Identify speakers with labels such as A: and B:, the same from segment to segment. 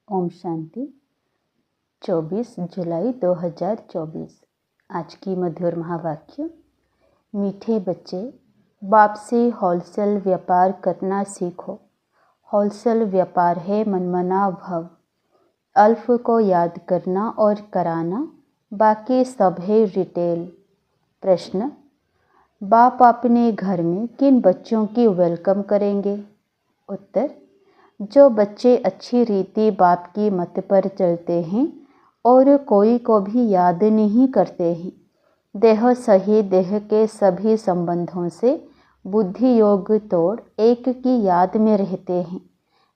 A: ओम शांति। 24 जुलाई 2024। आज की मधुर महावाक्य। मीठे बच्चे, बाप से होलसेल व्यापार करना सीखो। होलसेल व्यापार है मनमना भव। अल्फ को याद करना और कराना, बाकी सब है रिटेल। प्रश्न, बाप अपने घर में किन बच्चों की वेलकम करेंगे? उत्तर, जो बच्चे अच्छी रीति बाप की मत पर चलते हैं और कोई को भी याद नहीं करते हैं, देह सही देह के सभी संबंधों से बुद्धि योग तोड़ एक की याद में रहते हैं,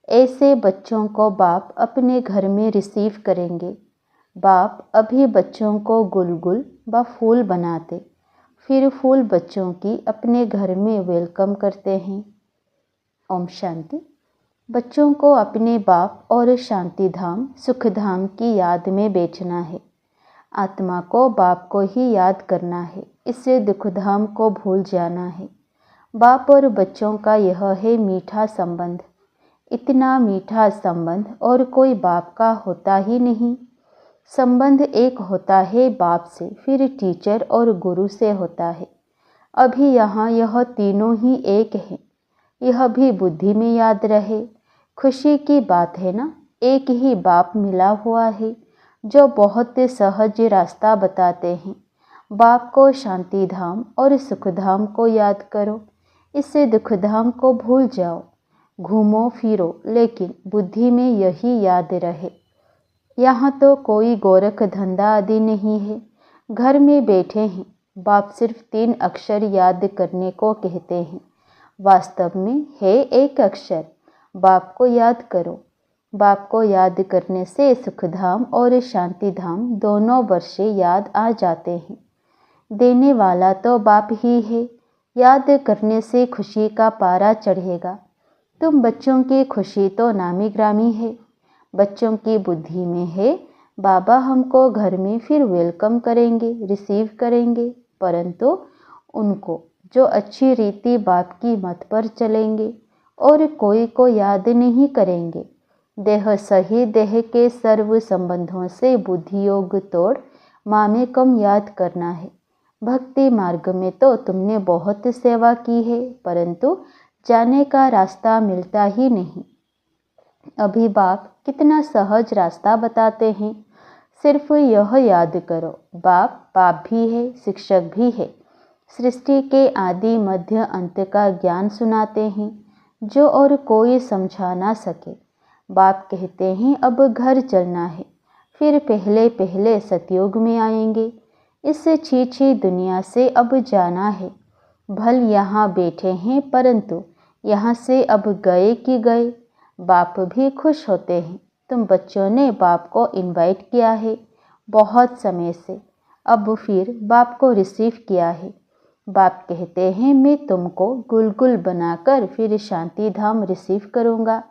A: ऐसे बच्चों को बाप अपने घर में रिसीव करेंगे। बाप अभी बच्चों को गुलगुल व फूल बनाते, फिर फूल बच्चों की अपने घर में वेलकम करते हैं। ओम शांति। बच्चों को अपने बाप और शांति धाम सुख धाम की याद में बैठना है। आत्मा को बाप को ही याद करना है, इससे दुख धाम को भूल जाना है। बाप और बच्चों का यह है मीठा संबंध। इतना मीठा संबंध और कोई बाप का होता ही नहीं। संबंध एक होता है बाप से, फिर टीचर और गुरु से होता है। अभी यहाँ यह तीनों ही एक है, यह भी बुद्धि में याद रहे। खुशी की बात है ना, एक ही बाप मिला हुआ है जो बहुत सहज रास्ता बताते हैं। बाप को शांति धाम और सुख धाम को याद करो, इससे दुख धाम को भूल जाओ। घूमो फिरो लेकिन बुद्धि में यही याद रहे। यहाँ तो कोई गोरख धंधा आदि नहीं है, घर में बैठे हैं। बाप सिर्फ 3 अक्षर याद करने को कहते हैं, वास्तव में है एक अक्षर। बाप को याद करो। बाप को याद करने से सुख धाम और शांति धाम दोनों वर्षे याद आ जाते हैं। देने वाला तो बाप ही है। याद करने से खुशी का पारा चढ़ेगा। तुम बच्चों की खुशी तो नामी ग्रामी है। बच्चों की बुद्धि में है बाबा हमको घर में फिर वेलकम करेंगे, रिसीव करेंगे, परंतु उनको जो अच्छी रीति बाप की मत पर चलेंगे और कोई को याद नहीं करेंगे। देह सही देह के सर्व संबंधों से बुद्धि योग तोड़ मामे कम याद करना है। भक्ति मार्ग में तो तुमने बहुत सेवा की है, परंतु जाने का रास्ता मिलता ही नहीं। अभी बाप कितना सहज रास्ता बताते हैं। सिर्फ यह याद करो, बाप भी है, शिक्षक भी है। सृष्टि के आदि मध्य अंत का ज्ञान सुनाते हैं, जो और कोई समझा ना सके। बाप कहते हैं अब घर चलना है, फिर पहले पहले सतयुग में आएंगे। इस छी दुनिया से अब जाना है। भल यहाँ बैठे हैं, परंतु यहाँ से अब गए कि गए। बाप भी खुश होते हैं। तुम बच्चों ने बाप को इनवाइट किया है बहुत समय से, अब फिर बाप को रिसीव किया है। बाप कहते हैं मैं तुमको गुलगुल बनाकर फिर शांति धाम रिसीव करूँगा,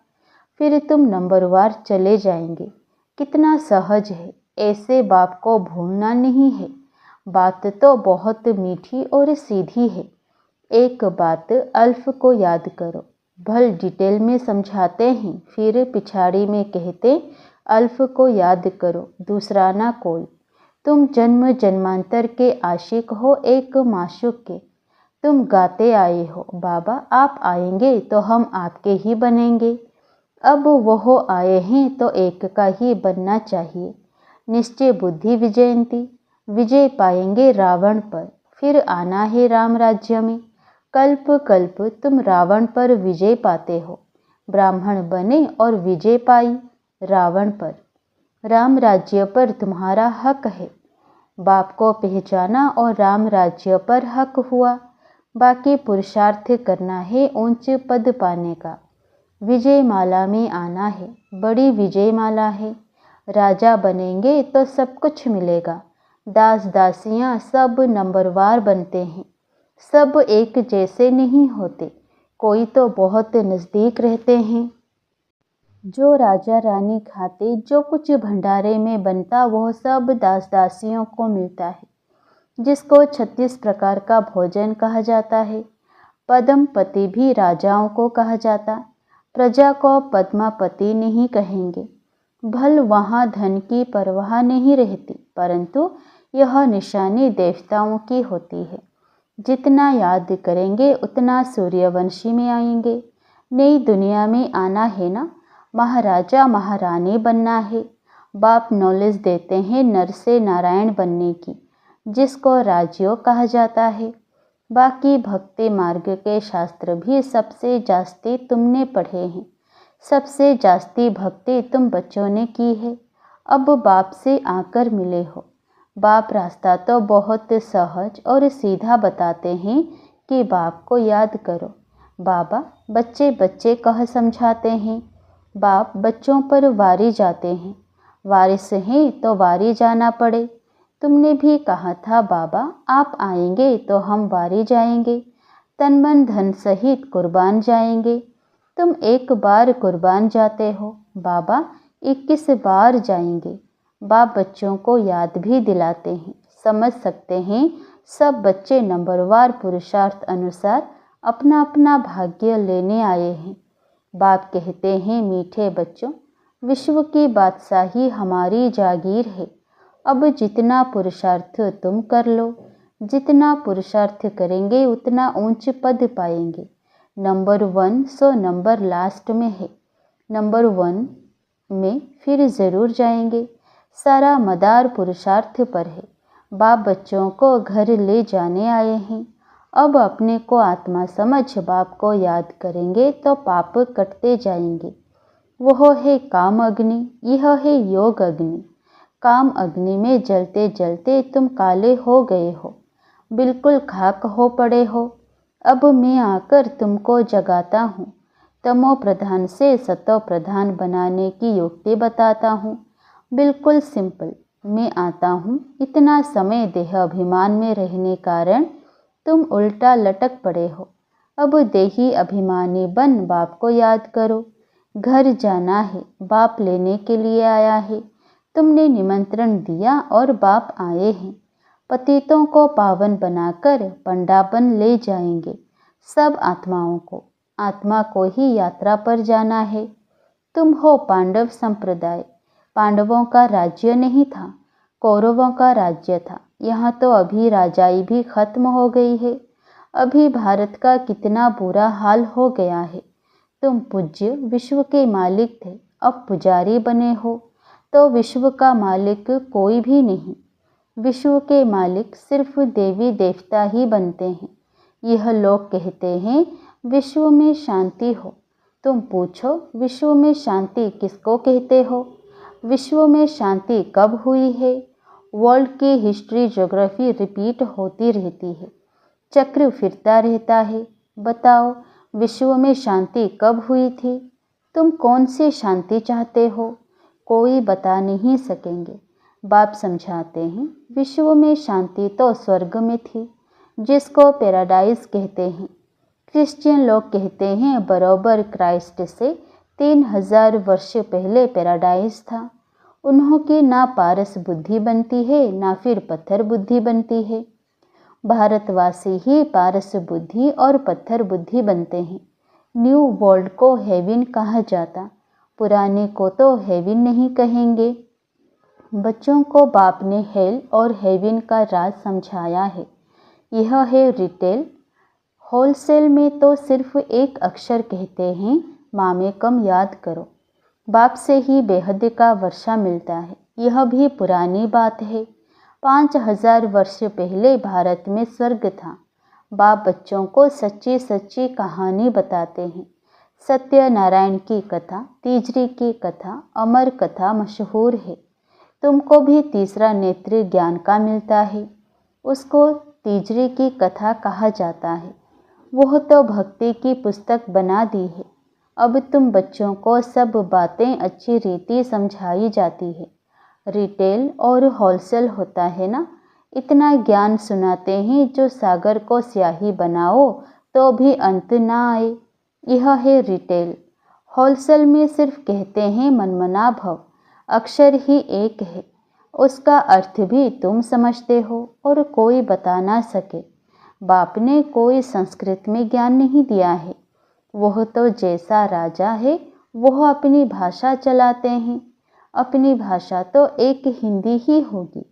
A: फिर तुम नंबरवार चले जाएंगे। कितना सहज है, ऐसे बाप को भूलना नहीं है। बात तो बहुत मीठी और सीधी है। एक बात अल्फ को याद करो। भल डिटेल में समझाते हैं, फिर पिछाड़ी में कहते अल्फ को याद करो, दूसरा ना कोई। तुम जन्म जन्मांतर के आशिक हो, एक माशूक के। तुम गाते आए हो बाबा आप आएंगे तो हम आपके ही बनेंगे। अब वो आए हैं तो एक का ही बनना चाहिए। निश्चय बुद्धि विजयंती, विजय पाएंगे रावण पर, फिर आना है राम राज्य में। कल्प कल्प तुम रावण पर विजय पाते हो। ब्राह्मण बने और विजय पाई रावण पर। राम राज्य पर तुम्हारा हक है। बाप को पहचाना और राम राज्य पर हक हुआ। बाकी पुरुषार्थ करना है ऊंच पद पाने का। विजय माला में आना है, बड़ी विजय माला है। राजा बनेंगे तो सब कुछ मिलेगा। दास दासियां सब नंबरवार बनते हैं। सब एक जैसे नहीं होते, कोई तो बहुत नज़दीक रहते हैं। जो राजा रानी खाते, जो कुछ भंडारे में बनता वह सब दास दासियों को मिलता है, जिसको 36 प्रकार का भोजन कहा जाता है। पद्मपति भी राजाओं को कहा जाता, प्रजा को पद्मापति नहीं कहेंगे। भल वहाँ धन की परवाह नहीं रहती, परंतु यह निशानी देवताओं की होती है। जितना याद करेंगे उतना सूर्यवंशी में आएंगे। नई दुनिया में आना है ना, महाराजा महारानी बनना है। बाप नॉलेज देते हैं नर से नारायण बनने की, जिसको राजयोग कहा जाता है। बाकी भक्ति मार्ग के शास्त्र भी सबसे जास्ती तुमने पढ़े हैं, सबसे जास्ती भक्ति तुम बच्चों ने की है। अब बाप से आकर मिले हो। बाप रास्ता तो बहुत सहज और सीधा बताते हैं कि बाप को याद करो। बाबा बच्चे बच्चे कह समझाते हैं। बाप बच्चों पर वारी जाते हैं। वारिस हैं तो वारी जाना पड़े। तुमने भी कहा था बाबा आप आएंगे तो हम वारी जाएंगे, तन मन धन सहित कुर्बान जाएंगे। तुम एक बार कुर्बान जाते हो, बाबा 21 बार जाएंगे। बाप बच्चों को याद भी दिलाते हैं। समझ सकते हैं सब बच्चे नंबरवार पुरुषार्थ अनुसार अपना अपना भाग्य लेने आए हैं। बाप कहते हैं मीठे बच्चों, विश्व की बादशाही हमारी जागीर है। अब जितना पुरुषार्थ तुम कर लो, जितना पुरुषार्थ करेंगे उतना ऊंच पद पाएंगे। नंबर 1 सो नंबर लास्ट में है। नंबर 1 में फिर ज़रूर जाएंगे। सारा मदार पुरुषार्थ पर है। बाप बच्चों को घर ले जाने आए हैं। अब अपने को आत्मा समझ बाप को याद करेंगे तो पाप कटते जाएंगे। वह है काम अग्नि, यह है योग अग्नि। काम अग्नि में जलते जलते तुम काले हो गए हो, बिल्कुल खाक हो पड़े हो। अब मैं आकर तुमको जगाता हूँ। तमो प्रधान से सतो प्रधान बनाने की युक्ति बताता हूँ। बिल्कुल सिंपल। मैं आता हूँ। इतना समय देह अभिमान में रहने कारण तुम उल्टा लटक पड़े हो। अब देही अभिमानी बन बाप को याद करो। घर जाना है, बाप लेने के लिए आया है। तुमने निमंत्रण दिया और बाप आए हैं। पतितों को पावन बनाकर पंडापन ले जाएंगे। सब आत्माओं को, आत्मा को ही यात्रा पर जाना है। तुम हो पांडव संप्रदाय। पांडवों का राज्य नहीं था, कौरवों का राज्य था। यहाँ तो अभी राजाई भी खत्म हो गई है। अभी भारत का कितना बुरा हाल हो गया है। तुम पूज्य विश्व के मालिक थे, अब पुजारी बने हो तो विश्व का मालिक कोई भी नहीं। विश्व के मालिक सिर्फ देवी देवता ही बनते हैं। यह लोग कहते हैं विश्व में शांति हो। तुम पूछो विश्व में शांति किसको कहते हो? विश्व में शांति कब हुई है? वर्ल्ड की हिस्ट्री ज्योग्राफी रिपीट होती रहती है, चक्र फिरता रहता है। बताओ विश्व में शांति कब हुई थी? तुम कौन सी शांति चाहते हो? कोई बता नहीं सकेंगे। बाप समझाते हैं विश्व में शांति तो स्वर्ग में थी, जिसको पैराडाइज कहते हैं। क्रिश्चियन लोग कहते हैं बरोबर क्राइस्ट से 3000 वर्ष पहले पैराडाइज था। उन्हों की ना पारस बुद्धि बनती है ना फिर पत्थर बुद्धि बनती है। भारतवासी ही पारस बुद्धि और पत्थर बुद्धि बनते हैं। न्यू वर्ल्ड को हेवन कहा जाता, पुराने को तो हेवन नहीं कहेंगे। बच्चों को बाप ने हेल और हेवन का राज समझाया है। यह है रिटेल। होलसेल में तो सिर्फ एक अक्षर कहते हैं मामे कम याद करो। बाप से ही बेहद का वर्षा मिलता है। यह भी पुरानी बात है। 5000 वर्ष पहले भारत में स्वर्ग था। बाप बच्चों को सच्ची सच्ची कहानी बताते हैं। सत्यनारायण की कथा, तीजरी की कथा, अमर कथा मशहूर है। तुमको भी तीसरा नेत्र ज्ञान का मिलता है। उसको तीजरी की कथा कहा जाता है। वह तो भक्ति की पुस्तक बना दी है। अब तुम बच्चों को सब बातें अच्छी रीति समझाई जाती है। रिटेल और होलसेल होता है ना, इतना ज्ञान सुनाते हैं जो सागर को स्याही बनाओ तो भी अंत ना आए। यह है रिटेल। होलसेल में सिर्फ कहते हैं मनमना भव, अक्षर ही एक है, उसका अर्थ भी तुम समझते हो और कोई बता ना सके। बाप ने कोई संस्कृत में ज्ञान नहीं दिया है। वह तो जैसा राजा है वह अपनी भाषा चलाते हैं। अपनी भाषा तो एक हिंदी ही होगी,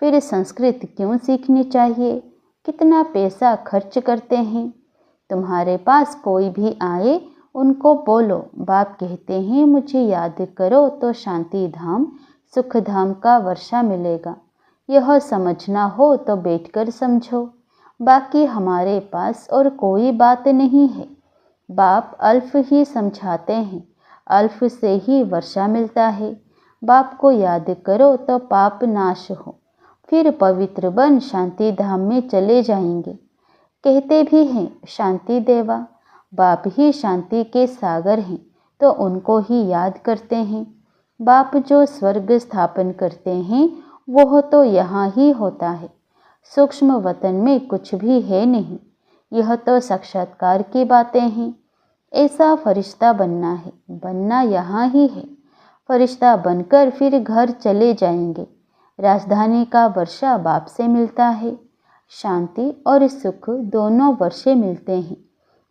A: फिर संस्कृत क्यों सीखनी चाहिए? कितना पैसा खर्च करते हैं। तुम्हारे पास कोई भी आए उनको बोलो। बाप कहते हैं मुझे याद करो तो शांति धाम सुख धाम का वर्षा मिलेगा। यह समझना हो तो बैठकर समझो, बाकी हमारे पास और कोई बात नहीं है। बाप अल्फ ही समझाते हैं, अल्फ से ही वर्षा मिलता है। बाप को याद करो तो पाप नाश हो, फिर पवित्र बन शांति धाम में चले जाएंगे। कहते भी हैं शांति देवा, बाप ही शांति के सागर हैं, तो उनको ही याद करते हैं। बाप जो स्वर्ग स्थापन करते हैं वह तो यहाँ ही होता है, सूक्ष्म वतन में कुछ भी है नहीं। यह तो साक्षात्कार की बातें हैं। ऐसा फरिश्ता बनना है, बनना यहाँ ही है। फरिश्ता बनकर फिर घर चले जाएंगे। राजधानी का वर्षा बाप से मिलता है। शांति और सुख दोनों वर्षे मिलते हैं।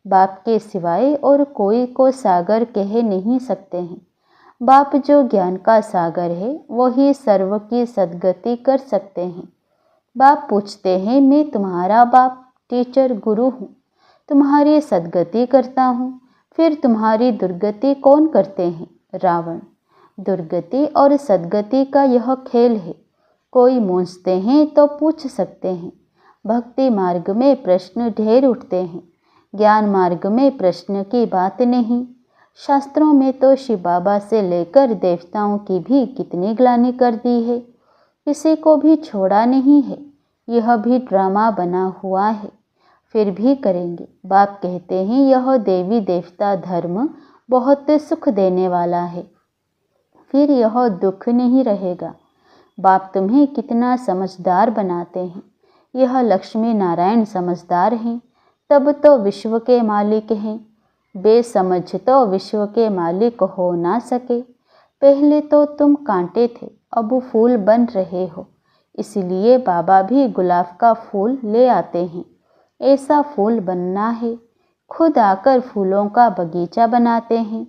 A: बाप के सिवाय और कोई को सागर कह नहीं सकते हैं। बाप जो ज्ञान का सागर है वही सर्व की सद्गति कर सकते हैं। बाप पूछते हैं मैं तुम्हारा बाप टीचर गुरु हूँ, तुम्हारी सद्गति करता हूँ, फिर तुम्हारी दुर्गति कौन करते हैं? रावण। दुर्गति और सद्गति का यह खेल है। कोई पूछते हैं तो पूछ सकते हैं। भक्ति मार्ग में प्रश्न ढेर उठते हैं, ज्ञान मार्ग में प्रश्न की बात नहीं। शास्त्रों में तो शिव बाबा से लेकर देवताओं की भी कितनी ग्लानि कर दी है, किसी को भी छोड़ा नहीं है। यह भी ड्रामा बना हुआ है, फिर भी करेंगे। बाप कहते हैं यह देवी देवता धर्म बहुत सुख देने वाला है, फिर यह दुख नहीं रहेगा। बाप तुम्हें कितना समझदार बनाते हैं। यह लक्ष्मी नारायण समझदार हैं, तब तो विश्व के मालिक हैं। बेसमझ तो विश्व के मालिक हो ना सके। पहले तो तुम कांटे थे, अब फूल बन रहे हो, इसलिए बाबा भी गुलाब का फूल ले आते हैं। ऐसा फूल बनना है। खुद आकर फूलों का बगीचा बनाते हैं,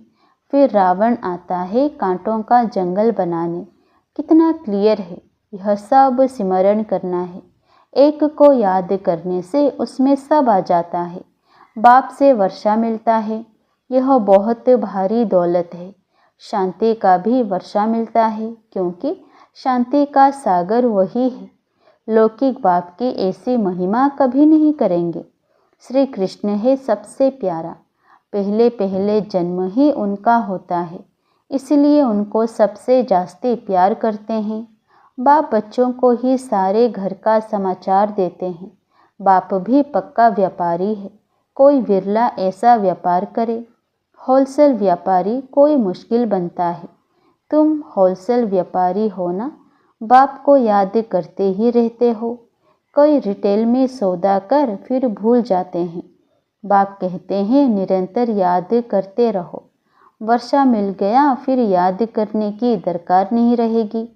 A: फिर रावण आता है कांटों का जंगल बनाने। कितना क्लियर है। यह सब सिमरण करना है। एक को याद करने से उसमें सब आ जाता है। बाप से वर्षा मिलता है, यह बहुत भारी दौलत है। शांति का भी वर्षा मिलता है, क्योंकि शांति का सागर वही है। लौकिक बाप की ऐसी महिमा कभी नहीं करेंगे। श्री कृष्ण है सबसे प्यारा, पहले पहले जन्म ही उनका होता है, इसलिए उनको सबसे जास्ती प्यार करते हैं। बाप बच्चों को ही सारे घर का समाचार देते हैं। बाप भी पक्का व्यापारी है, कोई विरला ऐसा व्यापार करे। होलसेल व्यापारी कोई मुश्किल बनता है। तुम होलसेल व्यापारी हो ना, बाप को याद करते ही रहते हो। कोई रिटेल में सौदा कर फिर भूल जाते हैं। बाप कहते हैं निरंतर याद करते रहो। वर्षा मिल गया फिर याद करने की दरकार नहीं रहेगी।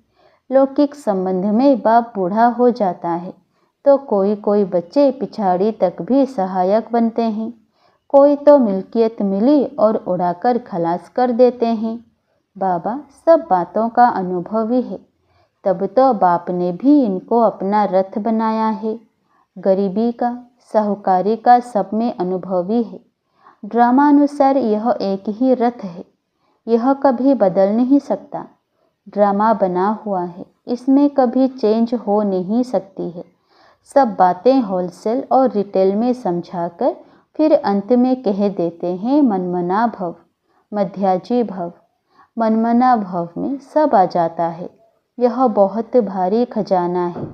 A: लौकिक संबंध में बाप बूढ़ा हो जाता है तो कोई कोई बच्चे पिछाड़ी तक भी सहायक बनते हैं। कोई तो मिल्कियत मिली और उड़ाकर खलास कर देते हैं। बाबा सब बातों का अनुभवी है, तब तो बाप ने भी इनको अपना रथ बनाया है। गरीबी का साहूकारी का सब में अनुभवी है। ड्रामानुसार यह एक ही रथ है, यह कभी बदल नहीं सकता। ड्रामा बना हुआ है, इसमें कभी चेंज हो नहीं सकती है। सब बातें होलसेल और रिटेल में समझाकर फिर अंत में कह देते हैं मनमना भव, मध्याजी भव। मनमना भव में सब आ जाता है। यह बहुत भारी खजाना है,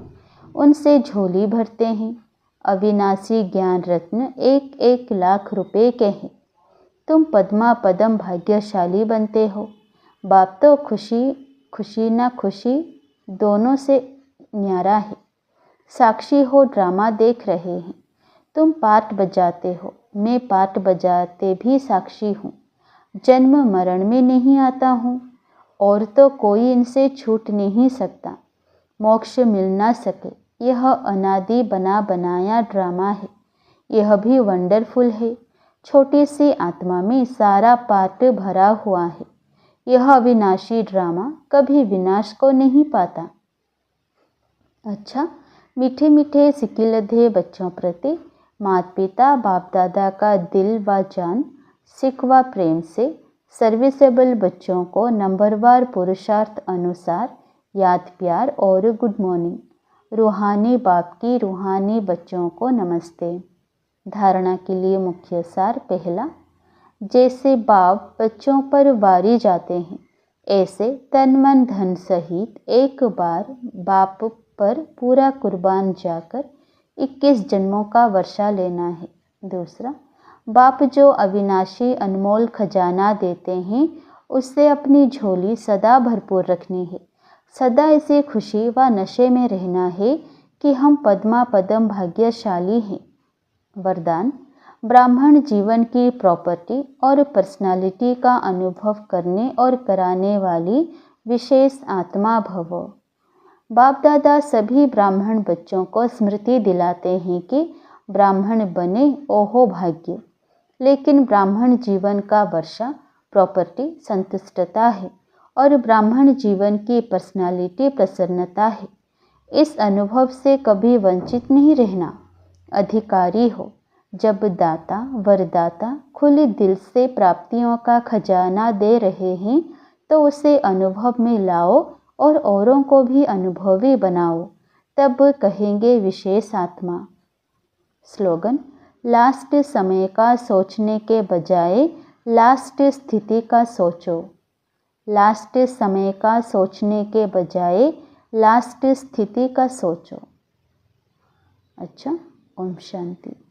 A: उनसे झोली भरते हैं। अविनाशी ज्ञान रत्न 1-1 लाख रुपए के हैं। तुम पद्मा पदम भाग्यशाली बनते हो। बाप तो खुशी ना खुशी दोनों से न्यारा है। साक्षी हो ड्रामा देख रहे हैं। तुम पार्ट बजाते हो, मैं पार्ट बजाते भी साक्षी हूँ। जन्म मरण में नहीं आता हूँ, और तो कोई इनसे छूट नहीं सकता। मोक्ष मिल ना सके, यह अनादि बना बनाया ड्रामा है। यह भी वंडरफुल है। छोटी सी आत्मा में सारा पार्ट भरा हुआ है। यह अविनाशी ड्रामा कभी विनाश को नहीं पाता। अच्छा, मीठे मीठे सिकिलधे बच्चों प्रति माता पिता बाप दादा का दिल व जान सिख व प्रेम से सर्विसेबल बच्चों को नंबरवार पुरुषार्थ अनुसार याद प्यार और गुड मॉर्निंग। रूहानी बाप की रूहानी बच्चों को नमस्ते। धारणा के लिए मुख्य सार। पहला, जैसे बाप बच्चों पर वारी जाते हैं, ऐसे तन मन धन सहित एक बार बाप पर पूरा कुर्बान जाकर 21 जन्मों का वर्षा लेना है। दूसरा, बाप जो अविनाशी अनमोल खजाना देते हैं, उससे अपनी झोली सदा भरपूर रखनी है। सदा इसी खुशी व नशे में रहना है कि हम पद्मा पदम भाग्यशाली हैं। वरदान, ब्राह्मण जीवन की प्रॉपर्टी और पर्सनालिटी का अनुभव करने और कराने वाली विशेष आत्मा भवो। बाप दादा सभी ब्राह्मण बच्चों को स्मृति दिलाते हैं कि ब्राह्मण बने ओहो भाग्य। लेकिन ब्राह्मण जीवन का वर्षा प्रॉपर्टी संतुष्टता है और ब्राह्मण जीवन की पर्सनालिटी प्रसन्नता है। इस अनुभव से कभी वंचित नहीं रहना। अधिकारी हो। जब दाता वरदाता खुले दिल से प्राप्तियों का खजाना दे रहे हैं तो उसे अनुभव में लाओ और औरों को भी अनुभवी बनाओ, तब कहेंगे विशेष आत्मा। स्लोगन, लास्ट समय का सोचने के बजाय लास्ट स्थिति का सोचो। लास्ट समय का सोचने के बजाय लास्ट स्थिति का सोचो। अच्छा, ओम शांति।